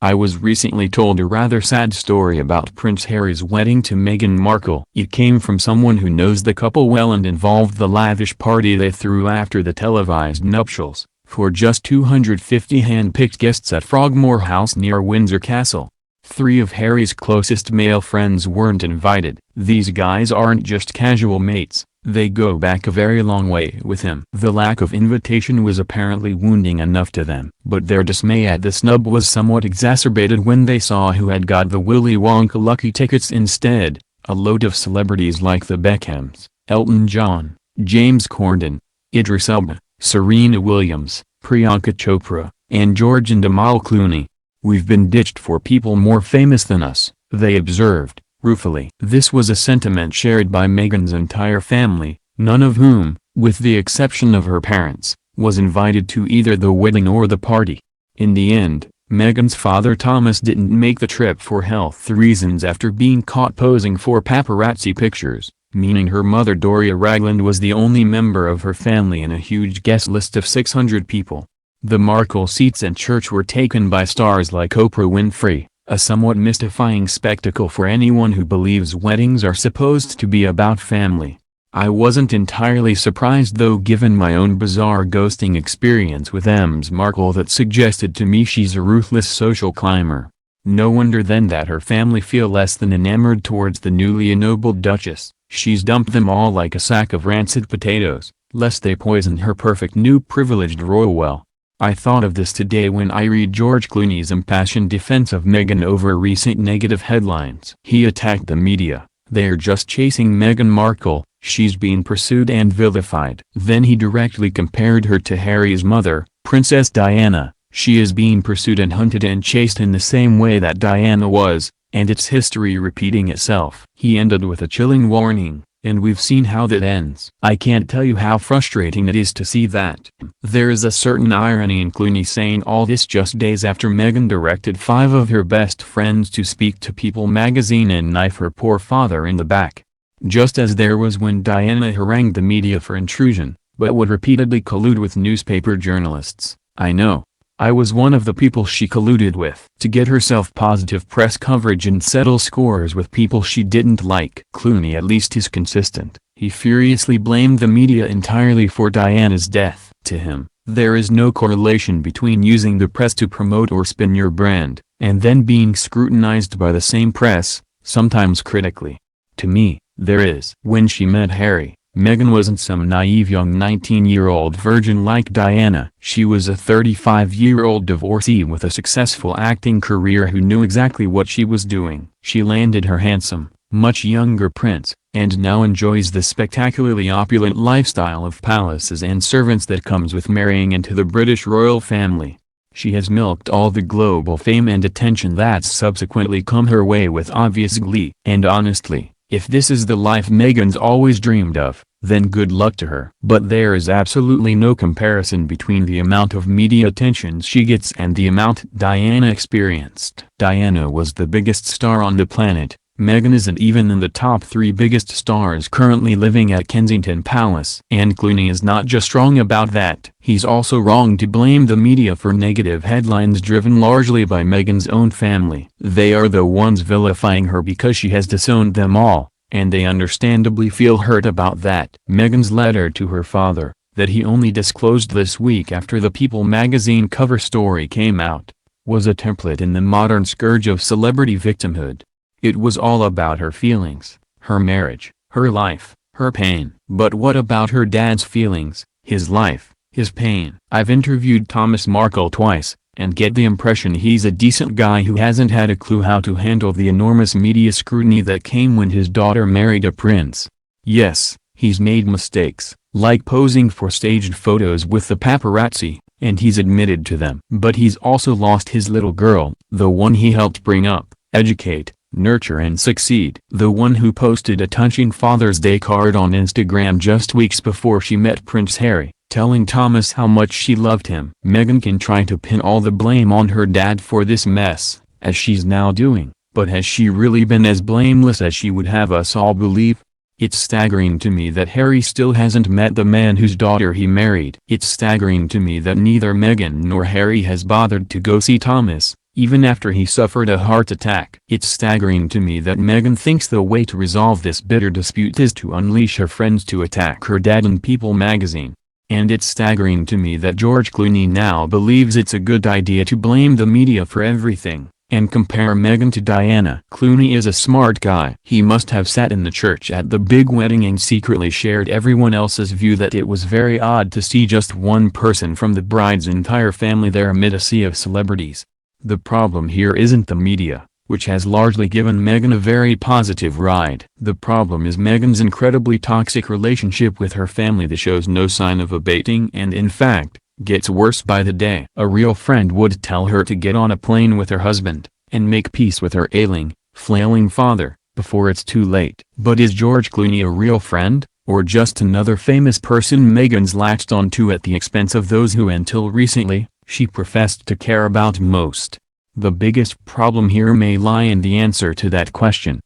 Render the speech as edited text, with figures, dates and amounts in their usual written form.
I was recently told a rather sad story about Prince Harry's wedding to Meghan Markle. It came from someone who knows the couple well and involved the lavish party they threw after the televised nuptials, for just 250 hand-picked guests at Frogmore House near Windsor Castle. 3 of Harry's closest male friends weren't invited. These guys aren't just casual mates, they go back a very long way with him. The lack of invitation was apparently wounding enough to them. But their dismay at the snub was somewhat exacerbated when they saw who had got the Willy Wonka lucky tickets instead, a load of celebrities like the Beckhams, Elton John, James Corden, Idris Elba, Serena Williams, Priyanka Chopra, and George and Amal Clooney. "We've been ditched for people more famous than us," they observed, ruefully. This was a sentiment shared by Meghan's entire family, none of whom, with the exception of her parents, was invited to either the wedding or the party. In the end, Meghan's father Thomas didn't make the trip for health reasons after being caught posing for paparazzi pictures, meaning her mother Doria Ragland was the only member of her family in a huge guest list of 600 people. The Markle seats and church were taken by stars like Oprah Winfrey, a somewhat mystifying spectacle for anyone who believes weddings are supposed to be about family. I wasn't entirely surprised though, given my own bizarre ghosting experience with Ms. Markle that suggested to me she's a ruthless social climber. No wonder then that her family feel less than enamored towards the newly ennobled Duchess. She's dumped them all like a sack of rancid potatoes, lest they poison her perfect new privileged royal well. I thought of this today when I read George Clooney's impassioned defense of Meghan over recent negative headlines. He attacked the media. "They're just chasing Meghan Markle, she's being pursued and vilified." Then he directly compared her to Harry's mother, Princess Diana. "She is being pursued and hunted and chased in the same way that Diana was, and it's history repeating itself." He ended with a chilling warning. And we've seen how that ends. I can't tell you how frustrating it is to see that. There is a certain irony in Clooney saying all this just days after Meghan directed 5 of her best friends to speak to People magazine and knife her poor father in the back. Just as there was when Diana harangued the media for intrusion, but would repeatedly collude with newspaper journalists. I know. I was one of the people she colluded with to get herself positive press coverage and settle scores with people she didn't like. Clooney at least is consistent. He furiously blamed the media entirely for Diana's death. To him, there is no correlation between using the press to promote or spin your brand, and then being scrutinized by the same press, sometimes critically. To me, there is. When she met Harry, Meghan wasn't some naive young 19-year-old virgin like Diana. She was a 35-year-old divorcee with a successful acting career who knew exactly what she was doing. She landed her handsome, much younger prince, and now enjoys the spectacularly opulent lifestyle of palaces and servants that comes with marrying into the British royal family. She has milked all the global fame and attention that's subsequently come her way with obvious glee. And honestly, if this is the life Meghan's always dreamed of, then good luck to her. But there is absolutely no comparison between the amount of media attention she gets and the amount Diana experienced. Diana was the biggest star on the planet. Meghan isn't even in the top 3 biggest stars currently living at Kensington Palace. And Clooney is not just wrong about that. He's also wrong to blame the media for negative headlines driven largely by Meghan's own family. They are the ones vilifying her because she has disowned them all, and they understandably feel hurt about that. Meghan's letter to her father, that he only disclosed this week after the People magazine cover story came out, was a template in the modern scourge of celebrity victimhood. It was all about her feelings, her marriage, her life, her pain. But what about her dad's feelings, his life, his pain? I've interviewed Thomas Markle twice, and get the impression he's a decent guy who hasn't had a clue how to handle the enormous media scrutiny that came when his daughter married a prince. Yes, he's made mistakes, like posing for staged photos with the paparazzi, and he's admitted to them. But he's also lost his little girl, the one he helped bring up, educate, nurture and succeed. The one who posted a touching Father's Day card on Instagram just weeks before she met Prince Harry, telling Thomas how much she loved him. Meghan can try to pin all the blame on her dad for this mess, as she's now doing, but has she really been as blameless as she would have us all believe? It's staggering to me that Harry still hasn't met the man whose daughter he married. It's staggering to me that neither Meghan nor Harry has bothered to go see Thomas, even after he suffered a heart attack. It's staggering to me that Meghan thinks the way to resolve this bitter dispute is to unleash her friends to attack her dad in People magazine. And it's staggering to me that George Clooney now believes it's a good idea to blame the media for everything, and compare Meghan to Diana. Clooney is a smart guy. He must have sat in the church at the big wedding and secretly shared everyone else's view that it was very odd to see just one person from the bride's entire family there amid a sea of celebrities. The problem here isn't the media, which has largely given Meghan a very positive ride. The problem is Meghan's incredibly toxic relationship with her family that shows no sign of abating and in fact, gets worse by the day. A real friend would tell her to get on a plane with her husband, and make peace with her ailing, flailing father, before it's too late. But is George Clooney a real friend, or just another famous person Meghan's latched onto at the expense of those who until recently, she professed to care about most? The biggest problem here may lie in the answer to that question.